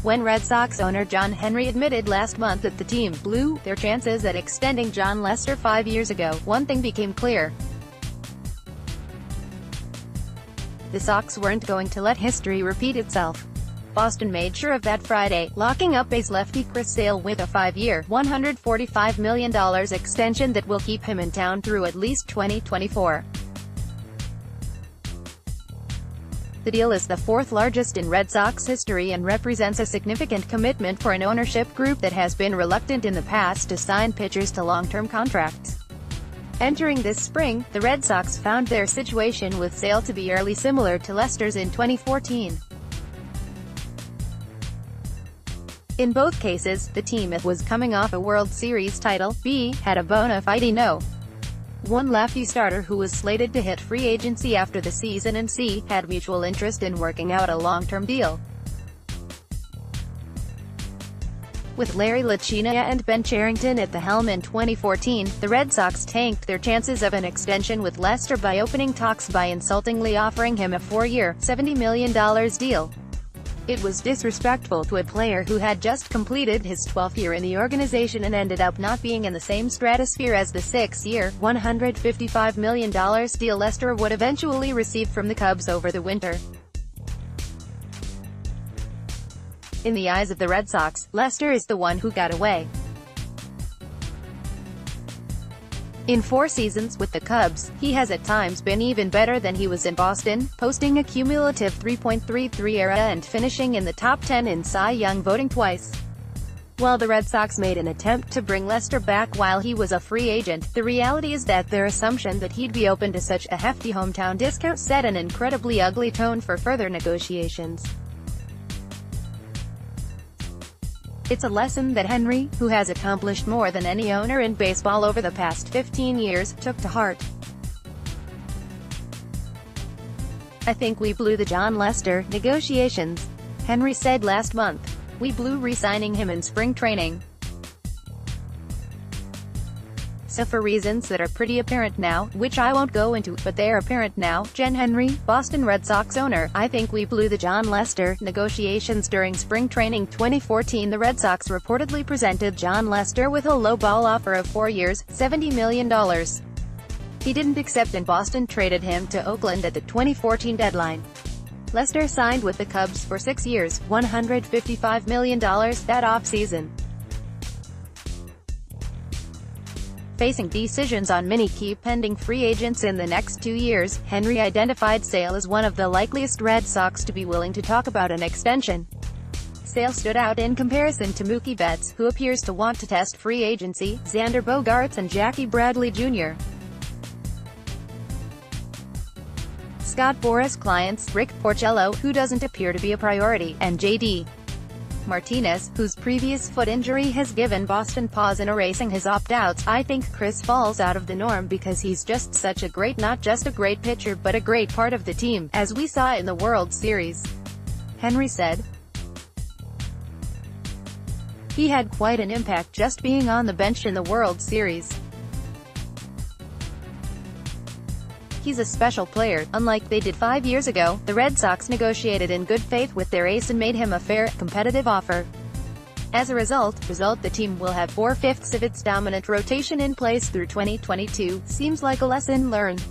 when Red Sox owner John Henry admitted last month that the team blew their chances at extending Jon Lester 5 years ago, one thing became clear. The Sox weren't going to let history repeat itself. Boston made sure of that Friday, locking up ace lefty Chris Sale with a 5-year, $145 million extension that will keep him in town through at least 2024. The deal is the fourth largest in Red Sox history and represents a significant commitment for an ownership group that has been reluctant in the past to sign pitchers to long-term contracts. Entering this spring, the Red Sox found their situation with Sale to be eerily similar to Lester's in 2014. In both cases, the team was coming off a World Series title, B, had a bona fide no.1 lefty starter who was slated to hit free agency after the season, and C, had mutual interest in working out a long-term deal. With Larry Lucchina and Ben Cherington at the helm in 2014, the Red Sox tanked their chances of an extension with Lester by opening talks by insultingly offering him a 4-year, $70 million deal. It was disrespectful to a player who had just completed his 12th year in the organization and ended up not being in the same stratosphere as the 6-year, $155 million deal Lester would eventually receive from the Cubs over the winter. In the eyes of the Red Sox, Lester is the one who got away. In 4 seasons with the Cubs, he has at times been even better than he was in Boston, posting a cumulative 3.33 ERA and finishing in the top 10 in Cy Young voting twice. While the Red Sox made an attempt to bring Lester back while he was a free agent, the reality is that their assumption that he'd be open to such a hefty hometown discount set an incredibly ugly tone for further negotiations. It's a lesson that Henry, who has accomplished more than any owner in baseball over the past 15 years, took to heart. "I think we blew the Jon Lester negotiations," Henry said last month. "We blew re-signing him in spring training. So for reasons that are pretty apparent now, which I won't go into, but they're apparent now," Jen Henry, Boston Red Sox owner, "I think we blew the Jon Lester negotiations during spring training 2014. The Red Sox reportedly presented Jon Lester with a low-ball offer of 4 years, $70 million. He didn't accept and Boston traded him to Oakland at the 2014 deadline. Lester signed with the Cubs for 6 years, $155 million, that offseason. Facing decisions on many key pending free agents in the next 2 years, Henry identified Sale as one of the likeliest Red Sox to be willing to talk about an extension. Sale stood out in comparison to Mookie Betts, who appears to want to test free agency, Xander Bogaerts and Jackie Bradley Jr. Scott Boras clients, Rick Porcello, who doesn't appear to be a priority, and J.D. Martinez, whose previous foot injury has given Boston pause in erasing his opt-outs. "I think Chris falls out of the norm because he's just such a great, not just a great pitcher but a great part of the team, as we saw in the World Series," Henry said. "He had quite an impact just being on the bench in the World Series. He's a special player. Unlike they did 5 years ago, the Red Sox negotiated in good faith with their ace and made him a fair, competitive offer. As a result, the team will have 4/5 of its dominant rotation in place through 2022. Seems like a lesson learned."